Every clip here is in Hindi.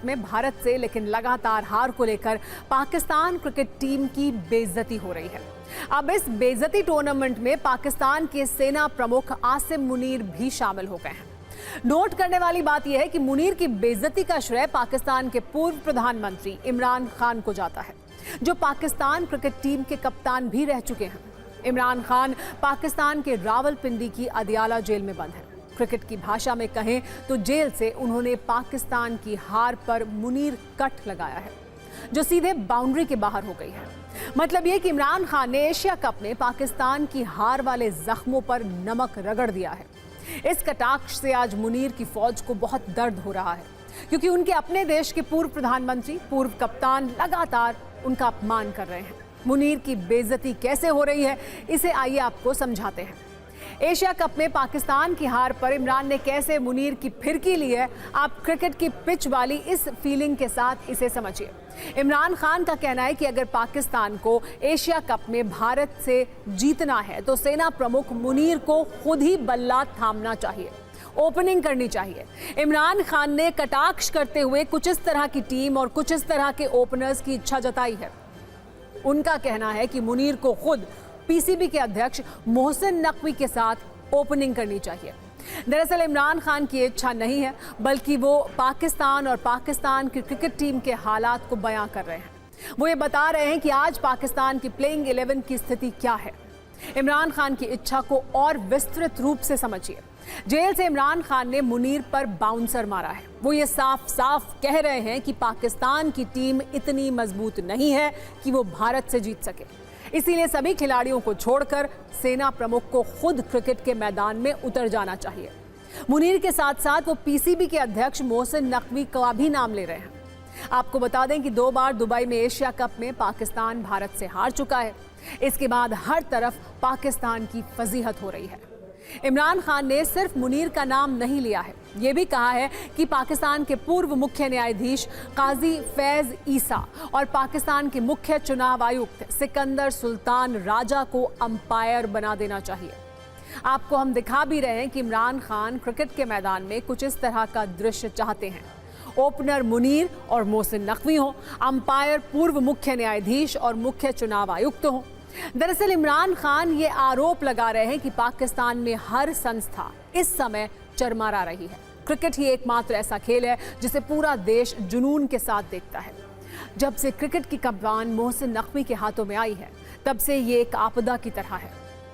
कप में भारत से, लेकिन लगातार हार को लेकर पाकिस्तान क्रिकेट टीम की बेइज्जती हो रही है। अब इस बेइज्जती टूर्नामेंट में पाकिस्तान के सेना प्रमुख आसिम मुनीर भी शामिल हो गए हैं। नोट करने वाली बात यह है कि मुनीर की बेइज्जती का श्रेय पाकिस्तान के पूर्व प्रधानमंत्री इमरान खान को जाता है, जो पाकिस्तान क्रिकेट टीम के कप्तान भी रह चुके हैं। इमरान खान पाकिस्तान के रावलपिंडी की अदियाला जेल में बंद है। क्रिकेट की भाषा में कहें तो जेल से उन्होंने पाकिस्तान की हार पर मुनीर कट लगाया है, जो सीधे बाउंड्री के बाहर हो गई है। मतलब ये कि इमरान खान ने एशिया कप में पाकिस्तान की हार वाले जख्मों पर नमक रगड़ दिया है। इस कटाक्ष से आज मुनीर की फौज को बहुत दर्द हो रहा है, क्योंकि उनके अपने देश के पूर्व प्रधानमंत्री, पूर्व कप्तान लगातार उनका अपमान कर रहे हैं। मुनीर की बेइज्जती कैसे हो रही है, इसे आइए आपको समझाते हैं। एशिया कप में पाकिस्तान की हार पर इमरान ने कैसे मुनीर की फिरकी ली है, आप क्रिकेट की पिच वाली इस फीलिंग के साथ इसे समझिए। इमरान खान का कहना है कि अगर पाकिस्तान को एशिया कप में भारत से जीतना है तो सेना प्रमुख मुनीर को खुद ही बल्ला थामना चाहिए, ओपनिंग करनी चाहिए। इमरान खान ने कटाक्ष करते हुए कुछ इस तरह की टीम और कुछ इस तरह के ओपनर्स की इच्छा जताई है। उनका कहना है कि मुनीर को खुद पीसीबी के अध्यक्ष मोहसिन नकवी के साथ ओपनिंग करनी चाहिए। दरअसल इमरान खान की इच्छा नहीं है, बल्कि वो पाकिस्तान और पाकिस्तान की क्रिकेट टीम के हालात को बयां कर रहे हैं। वो ये बता रहे हैं कि आज पाकिस्तान की प्लेइंग 11 की स्थिति क्या है। इमरान खान की इच्छा को और विस्तृत रूप से समझिए। जेल से इमरान खान ने मुनीर पर बाउंसर मारा है। वो ये साफ साफ कह रहे हैं कि पाकिस्तान की टीम इतनी मजबूत नहीं है कि वो भारत से जीत सके, इसीलिए सभी खिलाड़ियों को छोड़कर सेना प्रमुख को खुद क्रिकेट के मैदान में उतर जाना चाहिए। मुनीर के साथ साथ वो पीसीबी के अध्यक्ष मोहसिन नकवी का भी नाम ले रहे हैं। आपको बता दें कि 2 बार दुबई में एशिया कप में पाकिस्तान भारत से हार चुका है। इसके बाद हर तरफ पाकिस्तान की फजीहत हो रही है। इमरान खान ने सिर्फ मुनीर का नाम नहीं लिया है, ये भी कहा है कि पाकिस्तान के पूर्व मुख्य न्यायाधीश काजी फैज ईसा और पाकिस्तान के मुख्य चुनाव आयुक्त सिकंदर सुल्तान राजा को अंपायर बना देना चाहिए। आपको हम दिखा भी रहे हैं कि इमरान खान क्रिकेट के मैदान में कुछ इस तरह का दृश्य चाहते हैं। ओपनर मुनीर और मोहसिन नकवी हों, अंपायर पूर्व मुख्य न्यायाधीश और मुख्य चुनाव आयुक्त हों। दरअसल इमरान खान ये आरोप लगा रहे हैं कि पाकिस्तान में हर संस्था इस समय चरमरा रही है। क्रिकेट ही एकमात्र ऐसा खेल है जिसे पूरा देश जुनून के साथ देखता है। जब से क्रिकेट की कप्तान मोहसिन नकवी के हाथों में आई है, तब से ये एक आपदा की तरह है।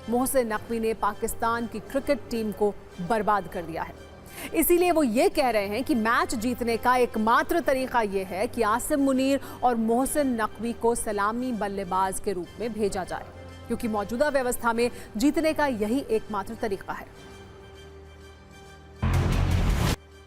मोहसिन नकवी ने पाकिस्तान की क्रिकेट टीम को बर्बाद कर दिया है। इसीलिए वो ये कह रहे हैं कि मैच जीतने का एकमात्र तरीका ये है कि आसिम मुनीर और मोहसिन नकवी को सलामी बल्लेबाज के रूप में भेजा जाए, क्योंकि मौजूदा व्यवस्था में जीतने का यही एकमात्र तरीका है।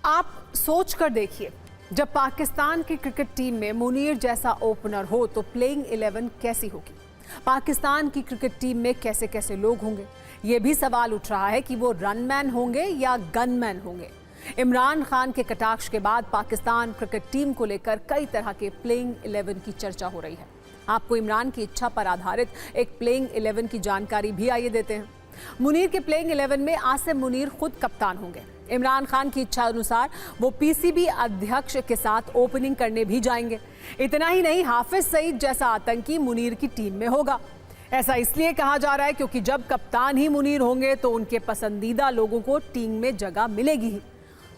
आप सोच कर देखिए, जब पाकिस्तान की क्रिकेट टीम में मुनीर जैसा ओपनर हो तो प्लेइंग 11 कैसी होगी। पाकिस्तान की क्रिकेट टीम में कैसे कैसे लोग होंगे। ये भी सवाल उठ रहा है कि वो रनमैन होंगे या गनमैन होंगे। इमरान खान के कटाक्ष के बाद पाकिस्तान क्रिकेट टीम को लेकर कई तरह के प्लेइंग 11 की चर्चा हो रही है। आपको इमरान की इच्छा पर आधारित एक प्लेइंग 11 की जानकारी भी आइए देते हैं। मुनीर के प्लेइंग 11 में आसिम मुनीर खुद कप्तान होंगे। इमरान खान की इच्छा अनुसार वो पीसीबी अध्यक्ष के साथ ओपनिंग करने भी जाएंगे। इतना ही नहीं, हाफिज सईद जैसा आतंकी मुनीर की टीम में होगा। ऐसा इसलिए कहा जा रहा है क्योंकि जब कप्तान ही मुनीर होंगे तो उनके पसंदीदा लोगों को टीम में जगह मिलेगी ही।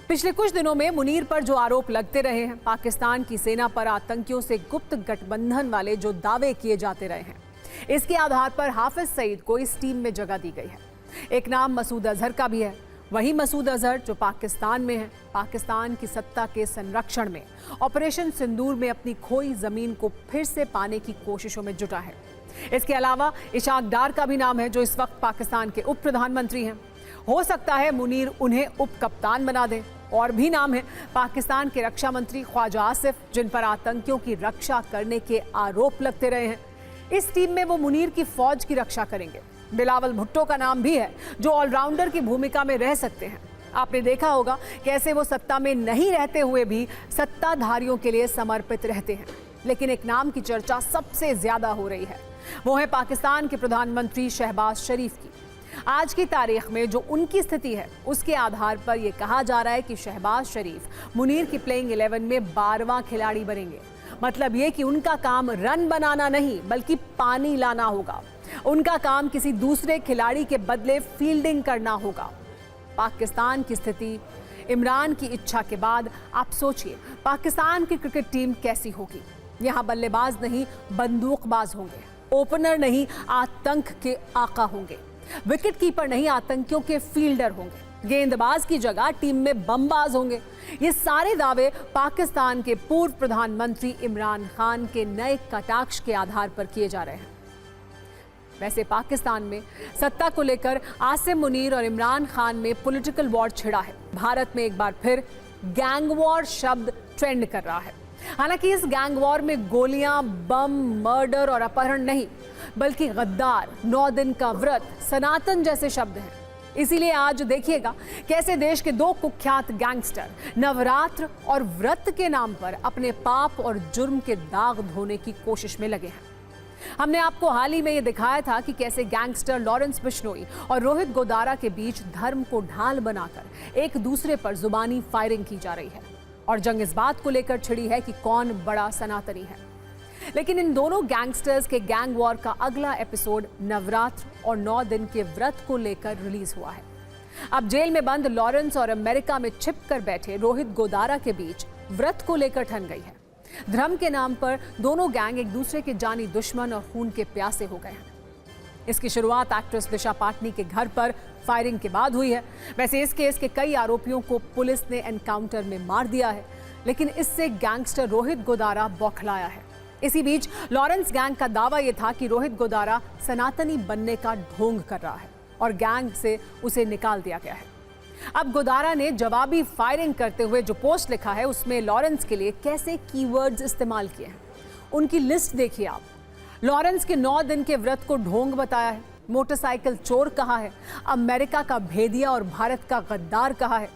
पिछले कुछ दिनों में मुनीर पर जो आरोप लगते रहे हैं, पाकिस्तान की सेना पर आतंकियों से गुप्त गठबंधन वाले जो दावे किए जाते रहे हैं, इसके आधार पर हाफिज सईद को इस टीम में जगह दी गई है। एक नाम मसूद अजहर का भी है। वही मसूद अजहर जो पाकिस्तान में है, पाकिस्तान की सत्ता के संरक्षण में ऑपरेशन सिंदूर में अपनी खोई जमीन को फिर से पाने की कोशिशों में जुटा है। इसके अलावा इशाक डार का भी नाम है, जो इस वक्त पाकिस्तान के उप प्रधानमंत्री हैं। हो सकता है मुनीर उन्हें उप कप्तान बना दें। और भी नाम है पाकिस्तान के रक्षा मंत्री ख्वाजा आसिफ, जिन पर आतंकियों की रक्षा करने के आरोप लगते रहे हैं। इस टीम में वो मुनीर की फौज की रक्षा करेंगे। बिलावल भुट्टो का नाम भी है, जो ऑलराउंडर की भूमिका में रह सकते हैं। आपने देखा होगा कैसे वो सत्ता में नहीं रहते हुए भी सत्ताधारियों के लिए समर्पित रहते हैं। लेकिन एक नाम की चर्चा सबसे ज्यादा हो रही है, वो है पाकिस्तान के प्रधानमंत्री शहबाज शरीफ की। आज की तारीख में जो उनकी स्थिति है उसके आधार पर यह कहा जा रहा है कि शहबाज शरीफ मुनीर की प्लेइंग 11 में 12वां खिलाड़ी बनेंगे। मतलब ये कि उनका काम रन बनाना नहीं बल्कि पानी लाना होगा। उनका काम किसी दूसरे खिलाड़ी के बदले फील्डिंग करना होगा। पाकिस्तान की स्थिति, इमरान की इच्छा के बाद आप सोचिए पाकिस्तान की क्रिकेट टीम कैसी होगी। यहाँ बल्लेबाज नहीं बंदूकबाज होंगे, ओपनर नहीं आतंक के आका होंगे, विकेट कीपर नहीं आतंकियों के फील्डर होंगे, गेंदबाज की जगह टीम में बमबाज होंगे। ये सारे दावे पाकिस्तान के पूर्व प्रधानमंत्री इमरान खान के नए कटाक्ष के आधार पर किए जा रहे हैं। वैसे पाकिस्तान में सत्ता को लेकर आसिम मुनीर और इमरान खान में पॉलिटिकल वॉर छिड़ा है। भारत में एक बार फिर गैंग वॉर शब्द ट्रेंड कर रहा है। हालांकि इस गैंग वॉर में गोलियां, बम, मर्डर और अपहरण नहीं बल्कि गद्दार, 9 दिन का व्रत, सनातन जैसे शब्द हैं। इसीलिए आज देखिएगा कैसे देश के 2 कुख्यात गैंगस्टर नवरात्र और व्रत के नाम पर अपने पाप और जुर्म के दाग धोने की कोशिश में लगे हैं। हमने आपको हाल ही में ये दिखाया था कि कैसे गैंगस्टर लॉरेंस बिश्नोई और रोहित गोदारा के बीच धर्म को ढाल बनाकर एक दूसरे पर जुबानी फायरिंग की जा रही है और जंग इस बात को लेकर छिड़ी है कि कौन बड़ा सनातनी है। लेकिन इन दोनों गैंगस्टर्स के गैंग वॉर का अगला एपिसोड नवरात्र और 9 दिन के व्रत को लेकर रिलीज हुआ है। अब जेल में बंद लॉरेंस और अमेरिका में छिप कर बैठे रोहित गोदारा के बीच व्रत को लेकर ठन गई है। धर्म के नाम पर दोनों गैंग एक दूसरे के जानी दुश्मन और खून के प्यासे हो गए हैं। इसकी शुरुआत एक्ट्रेस दिशा पाटनी के घर पर फायरिंग के बाद हुई है। वैसे इस केस के कई आरोपियों को पुलिस ने एनकाउंटर में मार दिया है, लेकिन इससे गैंगस्टर रोहित गोदारा बौखलाया है। इसी बीच लॉरेंस गैंग का दावा यह था कि रोहित गोदारा सनातनी बनने का ढोंग कर रहा है और गैंग से उसे निकाल दिया गया है। अब गोदारा ने जवाबी फायरिंग करते हुए जो पोस्ट लिखा है उसमें लॉरेंस के लिए कैसे कीवर्ड्स इस्तेमाल किए हैं उनकी लिस्ट देखिए आप। लॉरेंस के 9 दिन के व्रत को ढोंग बताया है, मोटरसाइकिल चोर कहा है, अमेरिका का भेदिया और भारत का गद्दार कहा है,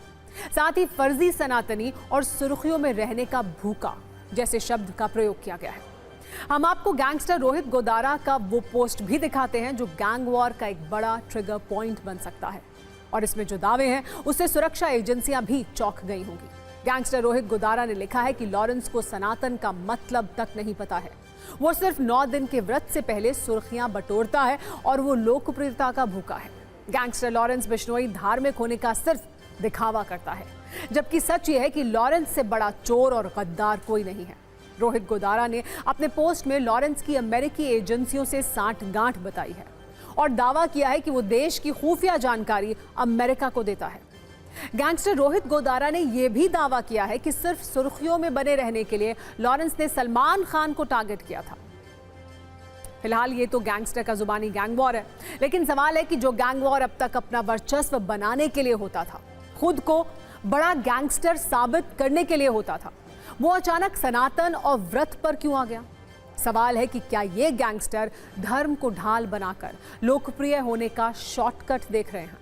साथ ही फर्जी सनातनी और सुर्खियों में रहने का भूखा जैसे शब्द का प्रयोग किया गया है। हम आपको गैंगस्टर रोहित गोदारा का वो पोस्ट भी दिखाते हैं जो गैंग वॉर का एक बड़ा ट्रिगर पॉइंट बन सकता है और इसमें जो दावे हैं उससे सुरक्षा एजेंसियां भी चौंक गई होंगी। गैंगस्टर रोहित गोदारा ने लिखा है कि लॉरेंस को सनातन का मतलब तक नहीं पता है। वो सिर्फ 9 दिन के व्रत से पहले सुर्खियां बटोरता है और वो लोकप्रियता का भूखा है। गैंगस्टर लॉरेंस बिश्नोई धार्मिक होने का सिर्फ दिखावा करता है, जबकि सच ये है कि लॉरेंस से बड़ा चोर और गद्दार कोई नहीं है। रोहित गोदारा ने अपने पोस्ट में लॉरेंस की अमेरिकी एजेंसियों से सांठगांठ बताई है और दावा किया है कि वो देश की खुफिया जानकारी अमेरिका को देता है। गैंगस्टर रोहित गोदारा ने यह भी दावा किया है कि सिर्फ सुर्खियों में बने रहने के लिए लॉरेंस ने सलमान खान को टारगेट किया था। फिलहाल ये तो गैंगस्टर का जुबानी गैंग वॉर है, लेकिन सवाल है कि जो गैंग वॉर अब तक अपना वर्चस्व बनाने के लिए होता था, खुद को बड़ा गैंगस्टर साबित करने के लिए होता था, वो अचानक सनातन और व्रत पर क्यों आ गया? सवाल है कि क्या ये गैंगस्टर धर्म को ढाल बनाकर लोकप्रिय होने का शॉर्टकट देख रहे हैं?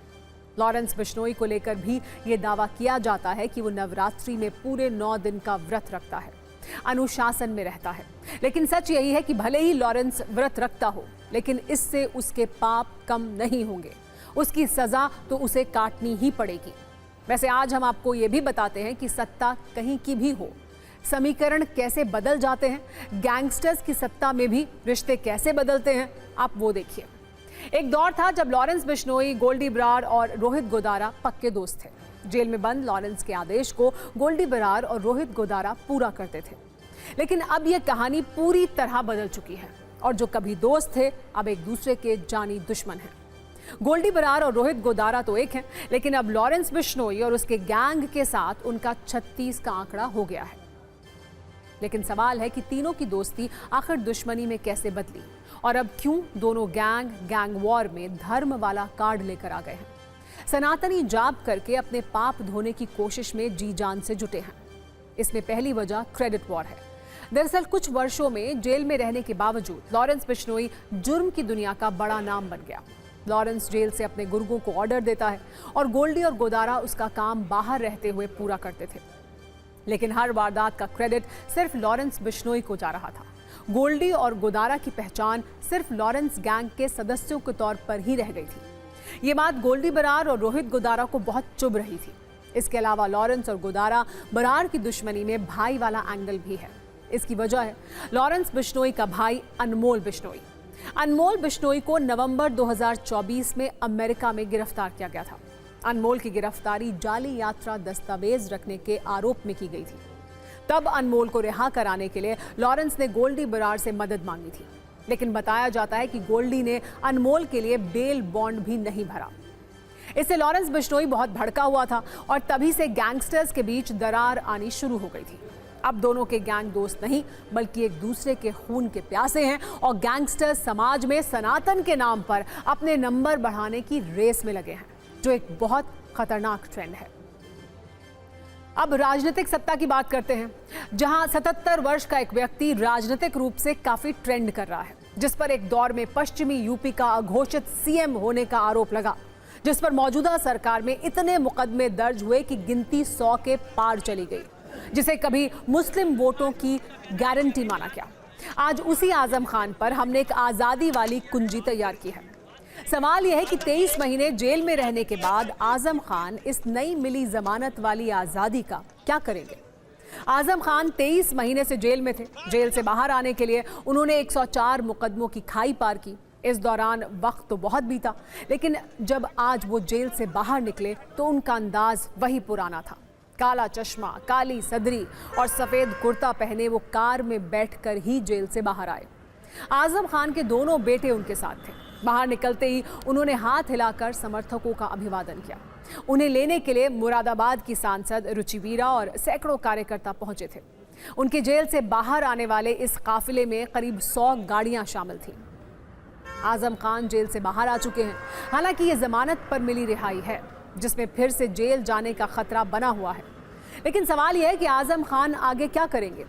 लॉरेंस बिश्नोई को लेकर भी ये दावा किया जाता है कि वो नवरात्रि में पूरे 9 दिन का व्रत रखता है, अनुशासन में रहता है। लेकिन सच यही है कि भले ही लॉरेंस व्रत रखता हो, लेकिन इससे उसके पाप कम नहीं होंगे। उसकी सजा तो उसे काटनी ही पड़ेगी। वैसे आज हम आपको ये भी बताते हैं कि सत्ता कहीं की भी हो, समीकरण कैसे बदल जाते हैं, गैंगस्टर्स की सत्ता में भी रिश्ते कैसे बदलते हैं, आप वो देखिए। एक दौर था जब लॉरेंस बिश्नोई, गोल्डी बरार और रोहित गोदारा पक्के दोस्त थे। जेल में बंद लॉरेंस के आदेश को गोल्डी बरार और रोहित गोदारा पूरा करते थे। लेकिन अब यह कहानी पूरी तरह बदल चुकी है और जो कभी दोस्त थे अब एक दूसरे के जानी दुश्मन हैं। गोल्डी बरार और रोहित गोदारा तो एक हैं, लेकिन अब लॉरेंस बिश्नोई और उसके गैंग के साथ उनका 36 का आंकड़ा हो गया है। लेकिन सवाल है कि तीनों की दोस्ती आखिर दुश्मनी में कैसे बदली और अब क्यों दोनों गैंग वॉर में धर्म वाला कार्ड लेकर आ गए हैं। सनातनी जाप करके अपने पाप धोने की कोशिश में जी जान से जुटे हैं। इसमें पहली वजह क्रेडिट वॉर है। दरअसल कुछ वर्षों में जेल में रहने के बावजूद लॉरेंस बिश्नोई जुर्म की दुनिया का बड़ा नाम बन गया। लॉरेंस जेल से अपने गुर्गों को ऑर्डर देता है और गोल्डी और गोदारा उसका काम बाहर रहते हुए पूरा करते थे। लेकिन हर वारदात का क्रेडिट सिर्फ लॉरेंस बिश्नोई को जा रहा था। गोल्डी और गोदारा की पहचान सिर्फ लॉरेंस गैंग के सदस्यों के तौर पर ही रह गई थी। ये बात गोल्डी बरार और रोहित गोदारा को बहुत चुभ रही थी। इसके अलावा लॉरेंस और गोदारा बरार की दुश्मनी में भाई वाला एंगल भी है। इसकी वजह है लॉरेंस बिश्नोई का भाई अनमोल बिश्नोई। अनमोल बिश्नोई को नवंबर 2024 में अमेरिका में गिरफ्तार किया गया था। अनमोल की गिरफ्तारी जाली यात्रा दस्तावेज रखने के आरोप में की गई थी। तब अनमोल को रिहा कराने के लिए लॉरेंस ने गोल्डी बरार से मदद मांगी थी, लेकिन बताया जाता है कि गोल्डी ने अनमोल के लिए बेल बॉन्ड भी नहीं भरा। इससे लॉरेंस बिश्नोई बहुत भड़का हुआ था और तभी से गैंगस्टर्स के बीच दरार आनी शुरू हो गई थी। अब दोनों के गैंग दोस्त नहीं बल्कि एक दूसरे के खून के प्यासे हैं और गैंगस्टर्स समाज में सनातन के नाम पर अपने नंबर बढ़ाने की रेस में लगे हैं, जो एक बहुत खतरनाक ट्रेंड है। अब राजनीतिक सत्ता की बात करते हैं, जहां 77 वर्ष का एक व्यक्ति राजनीतिक रूप से काफी ट्रेंड कर रहा है, जिस पर एक दौर में पश्चिमी यूपी का अघोषित सीएम होने का आरोप लगा, जिस पर मौजूदा सरकार में इतने मुकदमे दर्ज हुए कि गिनती 100 के पार चली गई, जिसे कभी मुस्लिम वोटों की गारंटी माना गया। आज उसी आजम खान पर हमने एक आजादी वाली कुंजी तैयार की है। सवाल यह है कि 23 महीने जेल में रहने के बाद आजम खान इस नई मिली जमानत वाली आजादी का क्या करेंगे। आजम खान 23 महीने से जेल में थे। जेल से बाहर आने के लिए उन्होंने 104 मुकदमों की खाई पार की। इस दौरान वक्त तो बहुत बीता, लेकिन जब आज वो जेल से बाहर निकले तो उनका अंदाज वही पुराना था। काला चश्मा, काली सदरी और सफेद कुर्ता पहने वो कार में बैठकर ही जेल से बाहर आए। आजम खान के दोनों बेटे उनके साथ थे। बाहर निकलते ही उन्होंने हाथ हिलाकर समर्थकों का अभिवादन किया। उन्हें लेने के लिए मुरादाबाद की सांसद रुचिवीरा और सैकड़ों कार्यकर्ता पहुंचे थे। उनके जेल से बाहर आने वाले इस काफिले में करीब 100 गाड़ियां शामिल थीं। आजम खान जेल से बाहर आ चुके हैं। हालांकि ये जमानत पर मिली रिहाई है, जिसमें फिर से जेल जाने का खतरा बना हुआ है। लेकिन सवाल यह है कि आजम खान आगे क्या करेंगे।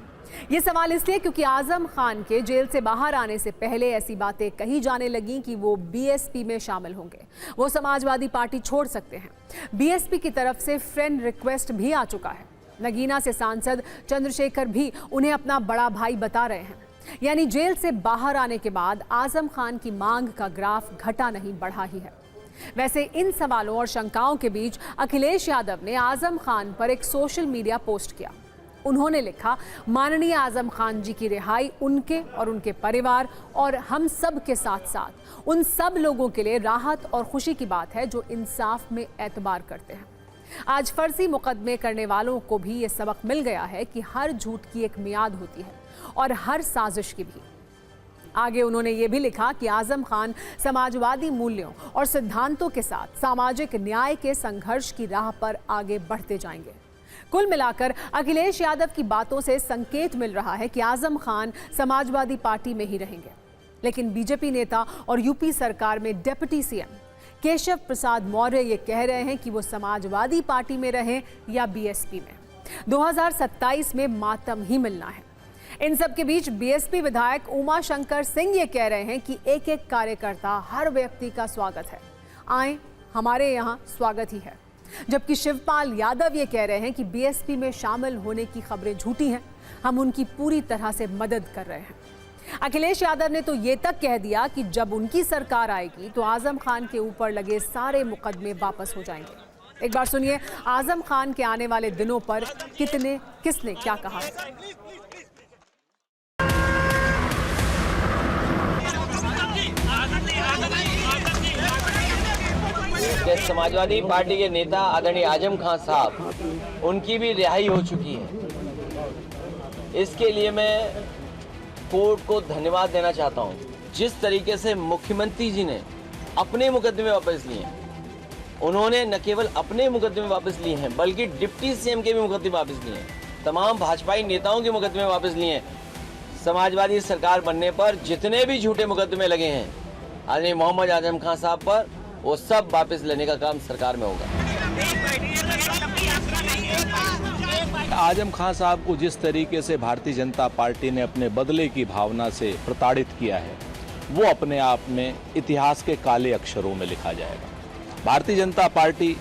ये सवाल इसलिए क्योंकि आजम खान के जेल से बाहर आने से पहले ऐसी बातें कही जाने लगी कि वो बीएसपी में शामिल होंगे, वो समाजवादी पार्टी छोड़ सकते हैं। बीएसपी की तरफ से फ्रेंड रिक्वेस्ट भी आ चुका है। नगीना से सांसद चंद्रशेखर भी उन्हें अपना बड़ा भाई बता रहे हैं। यानी जेल से बाहर आने के बाद आजम खान की मांग का ग्राफ घटा नहीं बढ़ा ही है। वैसे इन सवालों और शंकाओं के बीच अखिलेश यादव ने आजम खान पर एक सोशल मीडिया पोस्ट किया। उन्होंने लिखा, माननीय आजम खान जी की रिहाई उनके और उनके परिवार और हम सब के साथ साथ उन सब लोगों के लिए राहत और खुशी की बात है जो इंसाफ में एतबार करते हैं। आज फर्जी मुकदमे करने वालों को भी ये सबक मिल गया है कि हर झूठ की एक मियाद होती है और हर साजिश की भी। आगे उन्होंने ये भी लिखा कि आजम खान समाजवादी मूल्यों और सिद्धांतों के साथ सामाजिक न्याय के संघर्ष की राह पर आगे बढ़ते जाएंगे। कुल मिलाकर अखिलेश यादव की बातों से संकेत मिल रहा है कि आजम खान समाजवादी पार्टी में ही रहेंगे। लेकिन बीजेपी नेता और यूपी सरकार में डिप्टी सीएम केशव प्रसाद मौर्य ये कह रहे हैं कि वो समाजवादी पार्टी में रहें या बीएसपी में। 2027 में मातम ही मिलना है। इन सब के बीच बीएसपी विधायक उमा शंकर सिंह ये कह रहे हैं कि एक एक कार्यकर्ता, हर व्यक्ति का स्वागत है, आए हमारे यहाँ स्वागत ही है। जबकि शिवपाल यादव ये कह रहे हैं कि बीएसपी में शामिल होने की खबरें झूठी हैं, हम उनकी पूरी तरह से मदद कर रहे हैं। अखिलेश यादव ने तो ये तक कह दिया कि जब उनकी सरकार आएगी तो आजम खान के ऊपर लगे सारे मुकदमे वापस हो जाएंगे। एक बार सुनिए आजम खान के आने वाले दिनों पर किसने क्या कहा है। समाजवादी पार्टी के नेता आदरणीय आजम खान साहब, उनकी भी रिहाई हो चुकी है। इसके लिए मैं कोर्ट को धन्यवाद देना चाहता हूं। जिस तरीके से मुख्यमंत्री जी ने अपने मुकदमे वापस लिए हैं, उन्होंने न केवल अपने मुकदमे वापस लिए हैं बल्कि डिप्टी सीएम के भी मुकदमे वापस लिए हैं, तमाम भाजपाई नेताओं के मुकदमे वापस लिए हैं। समाजवादी सरकार बनने पर जितने भी झूठे मुकदमे लगे हैं आदरणीय मोहम्मद आजम खान साहब पर, वो सब वापस लेने का काम सरकार में होगा। आजम खान साहब को जिस तरीके से भारतीय जनता पार्टी ने अपने बदले की भावना से प्रताड़ित किया है, वो अपने आप में इतिहास के काले अक्षरों में लिखा जाएगा। भारतीय जनता पार्टी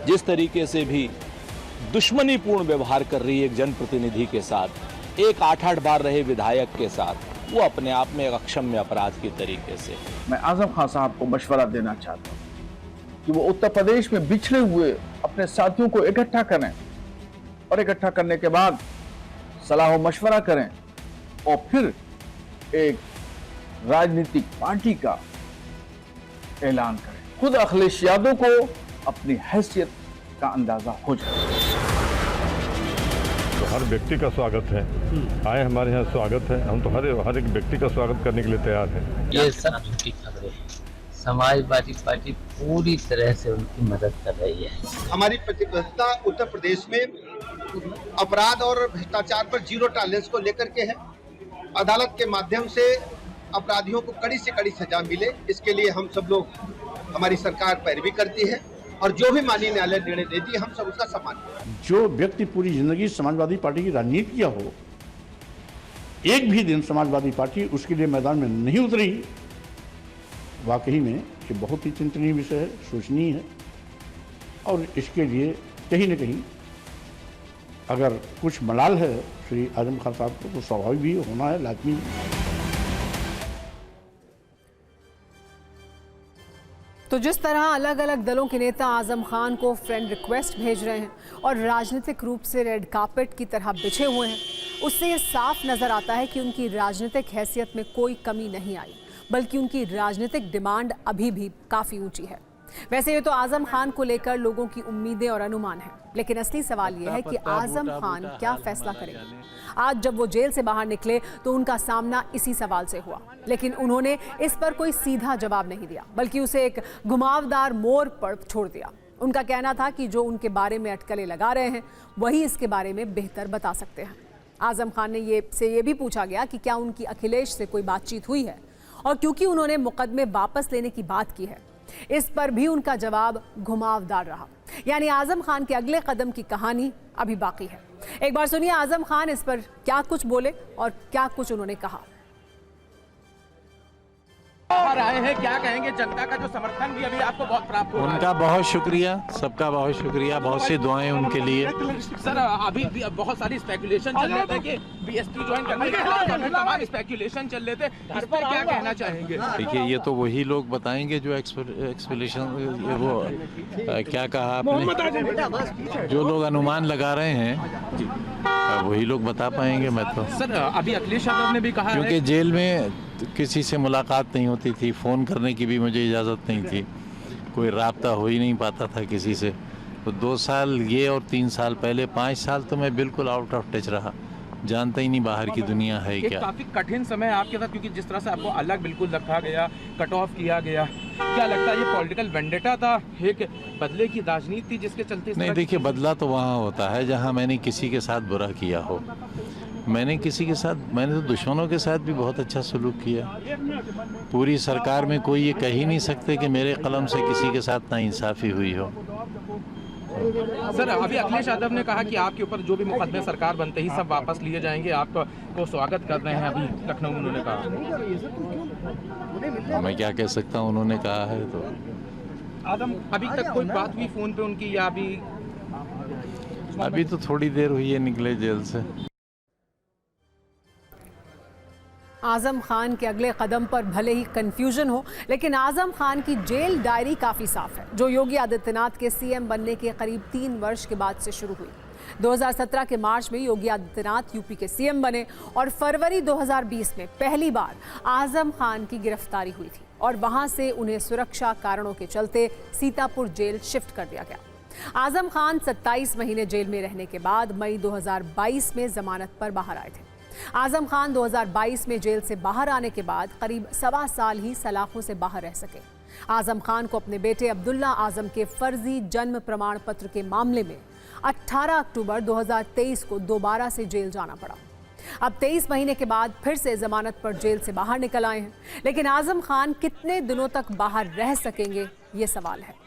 जिस तरीके से भी दुश्मनीपूर्ण व्यवहार कर रही है एक जनप्रतिनिधि के साथ, एक 8-8 बार रहे विधायक के साथ, वो अपने आप में एक अक्षम्य अपराध की तरीके से। मैं आजम खान साहब को मशवरा देना चाहता हूँ कि वो उत्तर प्रदेश में बिछड़े हुए अपने साथियों को इकट्ठा करें और इकट्ठा करने के बाद सलाह और मशवरा करें और फिर एक राजनीतिक पार्टी का ऐलान करें। खुद अखिलेश यादव को अपनी हैसियत का अंदाजा हो जाए। तो हर व्यक्ति का स्वागत है, आए हमारे यहाँ स्वागत है। हम तो हर एक व्यक्ति का स्वागत करने के लिए तैयार हैं। ये सब झूठी खबरें हैं। समाजवादी पार्टी पूरी तरह से उनकी मदद कर रही है। हमारी प्रतिबद्धता उत्तर प्रदेश में अपराध और भ्रष्टाचार पर जीरो टॉलरेंस को लेकर के है। अदालत के माध्यम से अपराधियों को कड़ी से कड़ी सजा मिले, इसके लिए हम सब लोग, हमारी सरकार पैरवी करती है और जो भी माननीय न्यायालय निर्णय देती है हम सब उसका सम्मान करते हैं। जो व्यक्ति पूरी जिंदगी समाजवादी पार्टी की राजनीति किया हो, एक भी दिन समाजवादी पार्टी उसके लिए मैदान में नहीं उतरी, वाकई में ये बहुत ही चिंतनीय विषय है, सोचनीय है। और इसके लिए कहीं न कहीं अगर कुछ मलाल है श्री आजम खान साहब को, तो स्वाभाविक भी होना है, लाजमी। तो जिस तरह अलग अलग दलों के नेता आजम खान को फ्रेंड रिक्वेस्ट भेज रहे हैं और राजनीतिक रूप से रेड कार्पेट की तरह बिछे हुए हैं, उससे ये साफ नजर आता है कि उनकी राजनीतिक हैसियत में कोई कमी नहीं आई, बल्कि उनकी राजनीतिक डिमांड अभी भी काफ़ी ऊंची है। वैसे ये तो आजम खान को लेकर लोगों की उम्मीदें और अनुमान हैं, लेकिन असली सवाल ये है कि आजम खान क्या फैसला करेंगे। आज जब वो जेल से बाहर निकले तो उनका सामना इसी सवाल से हुआ, लेकिन उन्होंने इस पर कोई सीधा जवाब नहीं दिया, बल्कि उसे एक घुमावदार मोड़ पर छोड़ दिया। उनका कहना था कि जो उनके बारे में अटकलें लगा रहे हैं वही इसके बारे में बेहतर बता सकते हैं। आजम खान ने ये भी पूछा गया कि क्या उनकी अखिलेश से कोई बातचीत हुई है, और क्योंकि उन्होंने मुकदमे वापस लेने की बात की है, इस पर भी उनका जवाब घुमावदार रहा। यानी आजम खान के अगले कदम की कहानी अभी बाकी है। एक बार सुनिए आजम खान इस पर क्या कुछ बोले और क्या कुछ उन्होंने कहा। आए हैं, क्या कहेंगे? जनता का जो समर्थन भी अभी आपको बहुत प्राप्त हुआ है। उनका बहुत शुक्रिया, सबका बहुत शुक्रिया, बहुत सी दुआएं उनके लिए। सर अभी भी बहुत सारी स्पेकुलेशन चल रहे थे कि बीएसपी ज्वाइन करने के बाद तमाम स्पेकुलेशन चल रहे थे, इस पर क्या कहना चाहेंगे? देखिए, ये तो वही लोग बताएंगे जो एक्सपेक्टेशन, वो क्या कहा आपने, जो लोग अनुमान लगा रहे हैं वही लोग बता पाएंगे। मैं तो सर अभी अखिलेश यादव ने भी कहा, क्योंकि जेल में किसी से मुलाकात नहीं होती थी, फ़ोन करने की भी मुझे इजाज़त नहीं थी, कोई राब्ता हो ही नहीं पाता था किसी से। तो 2 साल ये और 3 साल पहले 5 साल तो मैं बिल्कुल आउट ऑफ टच रहा, जानता ही नहीं बाहर की दुनिया है क्या। काफ़ी कठिन समय आपके साथ, क्योंकि जिस तरह से आपको अलग बिल्कुल रखा गया, कट ऑफ किया गया, क्या लगता है ये पॉलिटिकल वेंडेटा था, एक बदले की राजनीति जिसके चलते? नहीं, देखिए, बदला तो वहाँ होता है जहाँ मैंने किसी के साथ बुरा किया हो। मैंने तो दुश्मनों के साथ भी बहुत अच्छा सलूक किया। पूरी सरकार में कोई ये कह ही नहीं सकते कि मेरे कलम से किसी के साथ नाइंसाफ़ी हुई हो। सर अभी अखिलेश यादव ने कहा कि आपके ऊपर जो भी मुकदमे सरकार बनते ही सब वापस लिए जाएंगे, आपको स्वागत कर रहे हैं। अभी लखनऊ उन्होंने कहा, मैं क्या कह सकता हूँ, उन्होंने कहा है तो। अभी तक कोई बात हुई फोन पे उनकी, या अभी तो थोड़ी देर हुई है निकले जेल से। आजम खान के अगले कदम पर भले ही कंफ्यूजन हो, लेकिन आजम खान की जेल डायरी काफ़ी साफ है, जो योगी आदित्यनाथ के सीएम बनने के करीब 3 वर्ष के बाद से शुरू हुई। 2017 के मार्च में योगी आदित्यनाथ यूपी के सीएम बने और फरवरी 2020 में पहली बार आजम खान की गिरफ्तारी हुई थी और वहां से उन्हें सुरक्षा कारणों के चलते सीतापुर जेल शिफ्ट कर दिया गया। आजम खान 27 महीने जेल में रहने के बाद मई 2022 में जमानत पर बाहर आए थे। आजम खान 2022 में जेल से बाहर आने के बाद करीब 1.25 साल ही सलाखों से बाहर रह सके। आजम खान को अपने बेटे अब्दुल्ला आजम के फर्जी जन्म प्रमाण पत्र के मामले में 18 अक्टूबर 2023 को दोबारा से जेल जाना पड़ा। अब 23 महीने के बाद फिर से जमानत पर जेल से बाहर निकल आए हैं, लेकिन आजम खान कितने दिनों तक बाहर रह सकेंगे, ये सवाल है।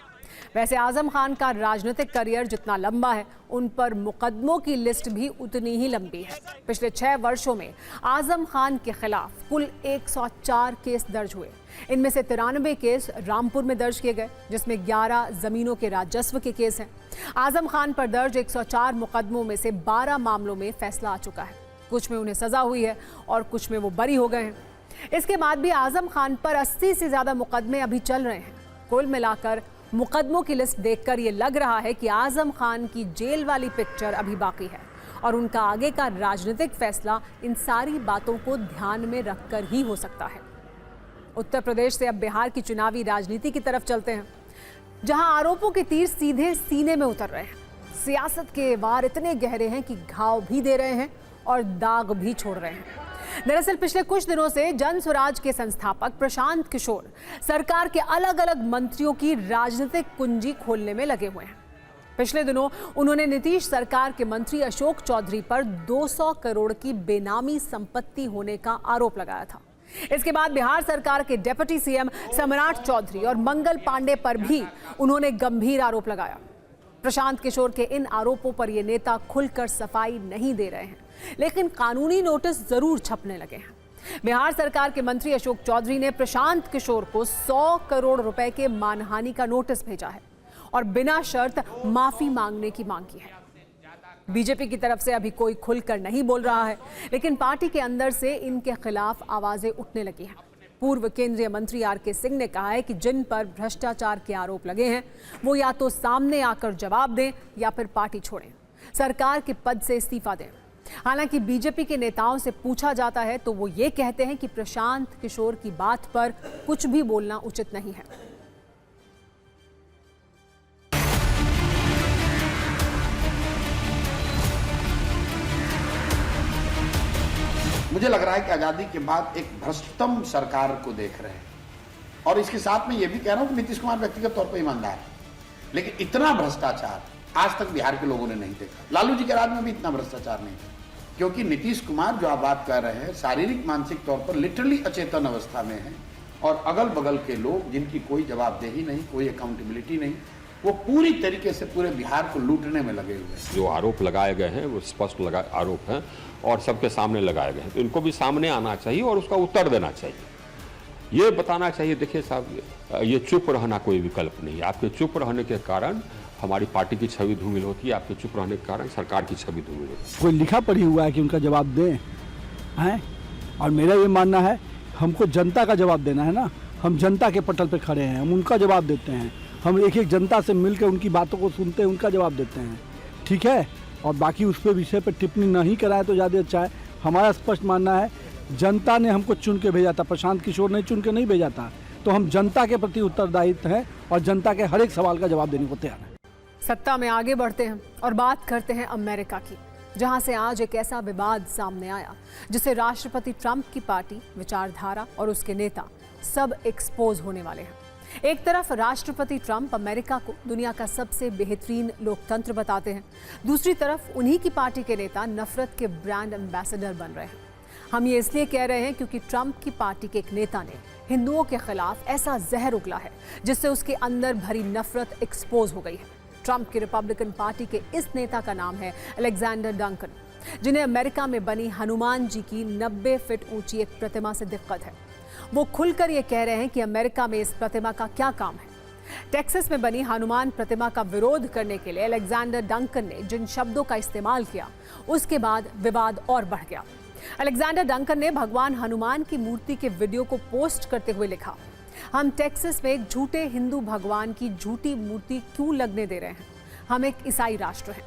वैसे आजम खान का राजनीतिक करियर जितना लंबा है, उन पर मुकदमों की लिस्ट भी उतनी ही लंबी है। पिछले 6 वर्षों में आजम खान के खिलाफ कुल 104 केस दर्ज हुए। इनमें से 93 केस रामपुर में दर्ज किए गए, जिसमें 11 जमीनों के राजस्व के केस हैं। आजम खान पर दर्ज 104 मुकदमों में से 12 मामलों में फैसला आ चुका है। कुछ में उन्हें सजा हुई है और कुछ में वो बरी हो गए हैं। इसके बाद भी आजम खान पर 80 से ज़्यादा मुकदमे अभी चल रहे हैं। कुल मिलाकर मुकदमों की लिस्ट देखकर ये लग रहा है कि आजम खान की जेल वाली पिक्चर अभी बाकी है और उनका आगे का राजनीतिक फैसला इन सारी बातों को ध्यान में रखकर ही हो सकता है। उत्तर प्रदेश से अब बिहार की चुनावी राजनीति की तरफ चलते हैं, जहां आरोपों के तीर सीधे सीने में उतर रहे हैं। सियासत के वार इतने गहरे हैं कि घाव भी दे रहे हैं और दाग भी छोड़ रहे हैं। दरअसल पिछले कुछ दिनों से जन स्वराज के संस्थापक प्रशांत किशोर सरकार के अलग अलग मंत्रियों की राजनीतिक कुंजी खोलने में लगे हुए हैं। पिछले दिनों उन्होंने नीतीश सरकार के मंत्री अशोक चौधरी पर 200 करोड़ की बेनामी संपत्ति होने का आरोप लगाया था। इसके बाद बिहार सरकार के डिप्टी सीएम सम्राट चौधरी और मंगल पांडे पर भी उन्होंने गंभीर आरोप लगाया। प्रशांत किशोर के इन आरोपों पर ये नेता खुलकर सफाई नहीं दे रहे हैं, लेकिन कानूनी नोटिस जरूर छपने लगे हैं। बिहार सरकार के मंत्री अशोक चौधरी ने प्रशांत किशोर को 100 करोड़ रुपए के मानहानि का नोटिस भेजा है और बिना शर्त माफी मांगने की मांग की है। बीजेपी की तरफ से अभी कोई खुलकर नहीं बोल रहा है, लेकिन पार्टी के अंदर से इनके खिलाफ आवाजें उठने लगी हैं। पूर्व केंद्रीय मंत्री आर.के. सिंह ने कहा है कि जिन पर भ्रष्टाचार के आरोप लगे हैं वो या तो सामने आकर जवाब दें या फिर पार्टी छोड़ें, सरकार के पद से इस्तीफा दें। हालांकि बीजेपी के नेताओं से पूछा जाता है तो वो ये कहते हैं कि प्रशांत किशोर की बात पर कुछ भी बोलना उचित नहीं है। मुझे लग रहा है कि आजादी के बाद एक भ्रष्टतम सरकार को देख रहे हैं और इसके साथ में ये भी कह रहा हूं कि नीतीश कुमार व्यक्तिगत तौर पर ईमानदार है, लेकिन इतना भ्रष्टाचार आज तक बिहार के लोगों ने नहीं देखा। लालू जी के राज में भी इतना भ्रष्टाचार नहीं था, क्योंकि नीतीश कुमार जो आप बात कर रहे हैं शारीरिक मानसिक तौर पर लिटरली अचेतन अवस्था में है और अगल बगल के लोग जिनकी कोई जवाबदेही नहीं, कोई अकाउंटेबिलिटी नहीं, वो पूरी तरीके से पूरे बिहार को लूटने में लगे हुए हैं। जो आरोप लगाए गए हैं वो स्पष्ट आरोप हैं और सबके सामने लगाए गए हैं, तो इनको भी सामने आना चाहिए और उसका उत्तर देना चाहिए। ये बताना चाहिए, देखिए साहब, ये चुप रहना कोई विकल्प नहीं है। आपके चुप रहने के कारण हमारी पार्टी की छवि धूमिल होती है, आपके चुप रहने के कारण सरकार की छवि धूमिल होती है। कोई लिखा पढ़ी हुआ है कि उनका जवाब दें हैं, और मेरा ये मानना है हमको जनता का जवाब देना है ना। हम जनता के पटल पे खड़े हैं, हम उनका जवाब देते हैं। हम एक एक जनता से मिलकर उनकी बातों को सुनते हैं, उनका जवाब देते हैं, ठीक है। और बाकी उस पर विषय पर टिप्पणी नहीं कराए तो ज़्यादा अच्छा है। हमारा स्पष्ट मानना है जनता ने हमको चुन के भेजा था, प्रशांत किशोर ने चुन के नहीं भेजा था, तो हम जनता के प्रति उत्तरदायित्व हैं और जनता के हर एक सवाल का जवाब देने को तैयार हैं। सत्ता में आगे बढ़ते हैं और बात करते हैं अमेरिका की, जहां से आज एक ऐसा विवाद सामने आया जिसे राष्ट्रपति ट्रंप की पार्टी, विचारधारा और उसके नेता सब एक्सपोज होने वाले हैं। एक तरफ राष्ट्रपति ट्रंप अमेरिका को दुनिया का सबसे बेहतरीन लोकतंत्र बताते हैं, दूसरी तरफ उन्हीं की पार्टी के नेता नफरत के ब्रांड एम्बेसडर बन रहे हैं। हम ये इसलिए कह रहे हैं क्योंकि ट्रंप की पार्टी के एक नेता ने हिंदुओं के खिलाफ ऐसा जहर उगला है जिससे उसके अंदर भरी नफरत एक्सपोज हो गई है। ट्रंप की रिपब्लिकन पार्टी के इस नेता का नाम है अलेक्जेंडर डंकन, जिन्हें अमेरिका में बनी हनुमान जी की 90 फीट ऊंची एक प्रतिमा से दिक्कत है। वो खुलकर ये कह रहे हैं कि अमेरिका में इस प्रतिमा का क्या काम है। टेक्सास में बनी हनुमान प्रतिमा का विरोध करने के लिए अलेक्जेंडर डंकन ने जिन शब्दों का इस्तेमाल किया, उसके बाद विवाद और बढ़ गया। अलेक्जेंडर डंकन ने भगवान हनुमान की मूर्ति के वीडियो को पोस्ट करते हुए लिखा, हम टेक्सास में एक झूठे हिंदू भगवान की झूठी मूर्ति क्यों लगने दे रहे हैं? हम एक ईसाई राष्ट्र हैं।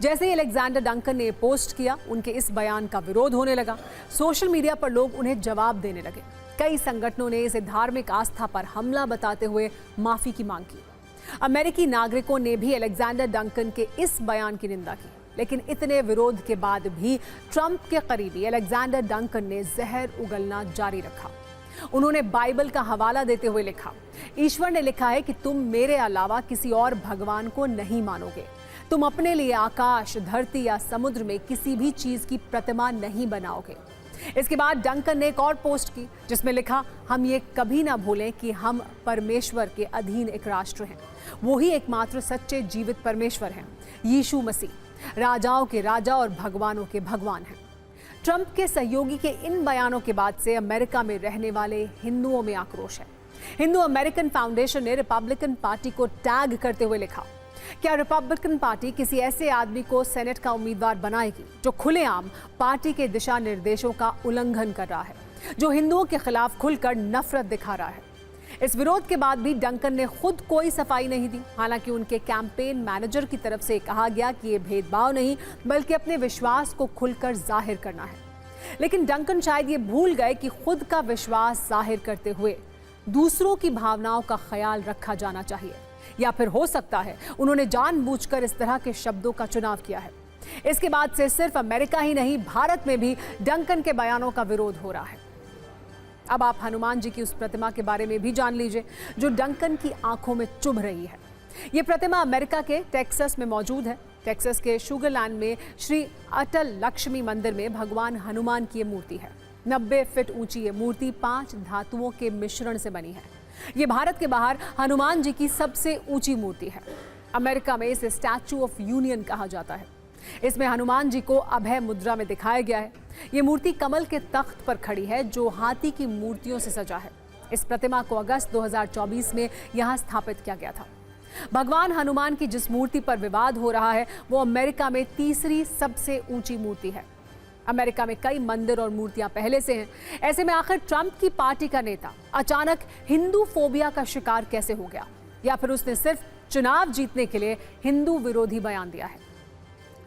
जैसे ही अलेक्जेंडर डंकन ने पोस्ट किया, उनके इस बयान का विरोध होने लगा। सोशल मीडिया पर लोग उन्हें जवाब देने लगे। कई संगठनों ने इसे धार्मिक आस्था पर हमला बताते हुए माफी की मांग की। अमेरिकी नागरिकों ने भी अलेक्जेंडर डंकन के इस बयान की निंदा की, लेकिन इतने विरोध के बाद भी ट्रंप के करीबी अलेक्जेंडर डंकन ने जहर उगलना जारी रखा। उन्होंने बाइबल का हवाला देते हुए लिखा, ईश्वर ने लिखा है कि तुम मेरे अलावा किसी और भगवान को नहीं मानोगे। तुम अपने लिए आकाश, धरती या समुद्र में किसी भी चीज की प्रतिमा नहीं बनाओगे। इसके बाद डंकन ने एक और पोस्ट की जिसमें लिखा, हम ये कभी ना भूलें कि हम परमेश्वर के अधीन एक राष्ट्र हैं। वो ही एकमात्र सच्चे जीवित परमेश्वर हैं। यीशु मसीह राजाओं के राजा और भगवानों के भगवान हैं। ट्रंप के सहयोगी के इन बयानों के बाद से अमेरिका में रहने वाले हिंदुओं में आक्रोश है। हिंदू अमेरिकन फाउंडेशन ने रिपब्लिकन पार्टी को टैग करते हुए लिखा, क्या रिपब्लिकन पार्टी किसी ऐसे आदमी को सेनेट का उम्मीदवार बनाएगी जो खुलेआम पार्टी के दिशा निर्देशों का उल्लंघन कर रहा है, जो हिंदुओं के खिलाफ खुलकर नफरत दिखा रहा है? इस विरोध के बाद भी डंकन ने खुद कोई सफाई नहीं दी। हालांकि उनके कैंपेन मैनेजर की तरफ से कहा गया कि ये भेदभाव नहीं बल्कि अपने विश्वास को खुलकर जाहिर करना है। लेकिन डंकन शायद ये भूल गए कि खुद का विश्वास जाहिर करते हुए दूसरों की भावनाओं का ख्याल रखा जाना चाहिए, या फिर हो सकता है उन्होंने जानबूझकर इस तरह के शब्दों का चुनाव किया है। इसके बाद से सिर्फ अमेरिका ही नहीं, भारत में भी डंकन के बयानों का विरोध हो रहा है। अब आप हनुमान जी की उस प्रतिमा के बारे में भी जान लीजिए जो डंकन की आंखों में चुभ रही है। ये प्रतिमा अमेरिका के टेक्सास में मौजूद है। टेक्सास के शुगरलैंड में श्री अटल लक्ष्मी मंदिर में भगवान हनुमान की ये मूर्ति है। 90 फीट ऊंची ये मूर्ति 5 धातुओं के मिश्रण से बनी है। ये भारत के बाहर हनुमान जी की सबसे ऊंची मूर्ति है। अमेरिका में इसे स्टैचू ऑफ यूनियन कहा जाता है। इसमें हनुमान जी को अभय मुद्रा में दिखाया गया है। ये मूर्ति कमल के तख्त पर खड़ी है जो हाथी की मूर्तियों से सजा है। इस प्रतिमा को अगस्त 2024 में यहाँ स्थापित किया गया था। भगवान हनुमान की जिस मूर्ति पर विवाद हो रहा है वो अमेरिका में तीसरी सबसे ऊंची मूर्ति है। अमेरिका में कई मंदिर और मूर्तियां पहले से हैं। ऐसे में आखिर ट्रंप की पार्टी का नेता अचानक हिंदू फोबिया का शिकार कैसे हो गया, या फिर उसने सिर्फ चुनाव जीतने के लिए हिंदू विरोधी बयान दिया है।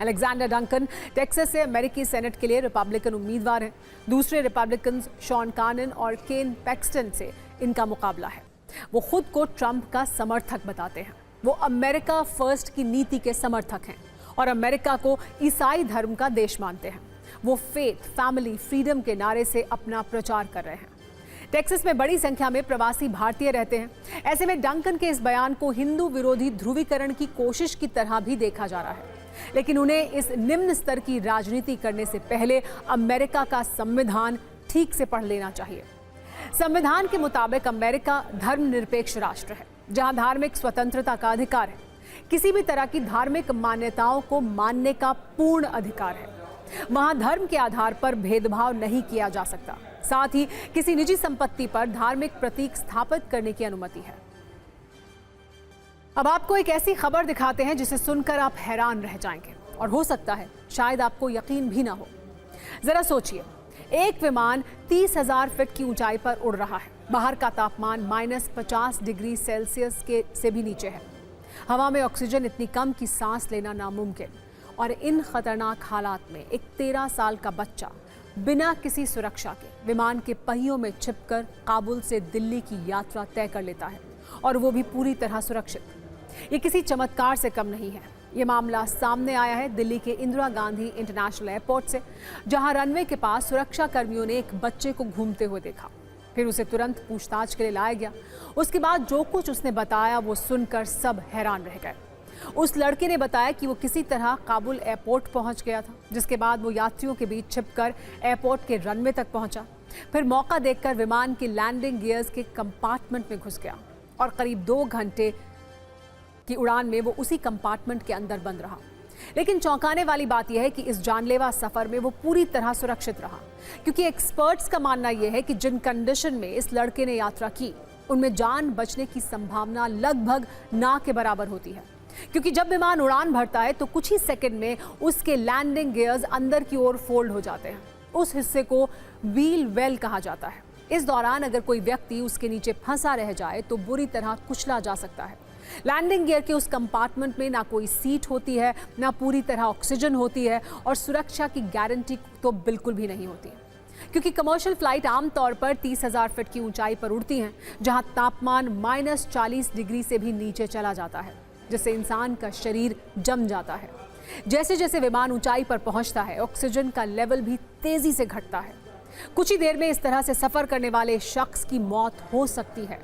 अलेक्जेंडर डंकन टेक्सास से अमेरिकी सेनेट के लिए रिपब्लिकन उम्मीदवार हैं। दूसरे रिपब्लिकन शॉन कार्नन और केन पैक्सटन से इनका मुकाबला है। वो खुद को ट्रंप का समर्थक बताते हैं। वो अमेरिका फर्स्ट की नीति के समर्थक हैं और अमेरिका को ईसाई धर्म का देश मानते हैं। वो फेथ, फैमिली, फ्रीडम के नारे से अपना प्रचार कर रहे हैं। टेक्सास में बड़ी संख्या में प्रवासी भारतीय रहते हैं। ऐसे में डंकन के इस बयान को हिंदू विरोधी ध्रुवीकरण की कोशिश की तरह भी देखा जा रहा है। लेकिन उन्हें इस निम्न स्तर की राजनीति करने से पहले अमेरिका का संविधान ठीक से पढ़ लेना चाहिए। संविधान के मुताबिक अमेरिका धर्मनिरपेक्ष राष्ट्र है जहां धार्मिक स्वतंत्रता का अधिकार है। किसी भी तरह की धार्मिक मान्यताओं को मानने का पूर्ण अधिकार है। वहां धर्म के आधार पर भेदभाव नहीं किया जा सकता। साथ ही किसी निजी संपत्ति पर धार्मिक प्रतीक स्थापित करने की अनुमति है। अब आपको एक ऐसी खबर दिखाते हैं जिसे सुनकर आप हैरान रह जाएंगे और हो सकता है शायद आपको यकीन भी ना हो। जरा सोचिए, एक विमान 30,000 फीट की ऊंचाई पर उड़ रहा है। बाहर का तापमान -50 डिग्री सेल्सियस के से भी नीचे है। हवा में ऑक्सीजन इतनी कम कि सांस लेना नामुमकिन। और इन खतरनाक हालात में एक 13 साल का बच्चा बिना किसी सुरक्षा के विमान के पहियों में छिपकर काबुल से दिल्ली की यात्रा तय कर लेता है, और वो भी पूरी तरह सुरक्षित। ये किसी चमत्कार से कम नहीं है। ये मामला सामने आया है दिल्ली के इंदिरा गांधी इंटरनेशनल एयरपोर्ट से, जहां रनवे के पास सुरक्षा कर्मियों ने एक बच्चे को घूमते हुए देखा। फिर उसे तुरंत पूछताछ के लिए लाया गया। उसके बाद जो कुछ उसने बताया वो सुनकर सब हैरान रह गए। उस लड़के ने बताया कि वो किसी तरह काबुल एयरपोर्ट पहुंच गया था, जिसके बाद वो यात्रियों के बीच छिपकर एयरपोर्ट के रनवे तक पहुंचा। फिर मौका देखकर विमान के लैंडिंग गियर्स के कंपार्टमेंट में घुस गया और करीब 2 घंटे की उड़ान में वो उसी कंपार्टमेंट के अंदर बंद रहा। लेकिन चौंकाने वाली बात यह है कि इस जानलेवा सफर में वो पूरी तरह सुरक्षित रहा, क्योंकि एक्सपर्ट्स का मानना यह है कि जिन कंडीशन में इस लड़के ने यात्रा की उनमें जान बचने की संभावना लगभग ना के बराबर होती है। क्योंकि जब विमान उड़ान भरता है तो कुछ ही सेकंड में उसके लैंडिंग गियर्स अंदर की ओर फोल्ड हो जाते हैं। उस हिस्से को व्हील वेल कहा जाता है। इस दौरान अगर कोई व्यक्ति उसके नीचे फंसा रह जाए तो बुरी तरह कुचला जा सकता है। लैंडिंग गियर के उस कंपार्टमेंट में ना कोई सीट होती है, ना पूरी तरह ऑक्सीजन होती है, और सुरक्षा की गारंटी तो बिल्कुल भी नहीं होती, क्योंकि कमर्शियल फ्लाइट आमतौर पर 30,000 फीट की ऊंचाई पर उड़ती हैं, जहां तापमान -40 डिग्री से भी नीचे चला जाता है, जिससे इंसान का शरीर जम जाता है। जैसे जैसे विमान ऊंचाई पर पहुंचता है, ऑक्सीजन का लेवल भी तेजी से घटता है। कुछ ही देर में इस तरह से सफर करने वाले शख्स की मौत हो सकती है।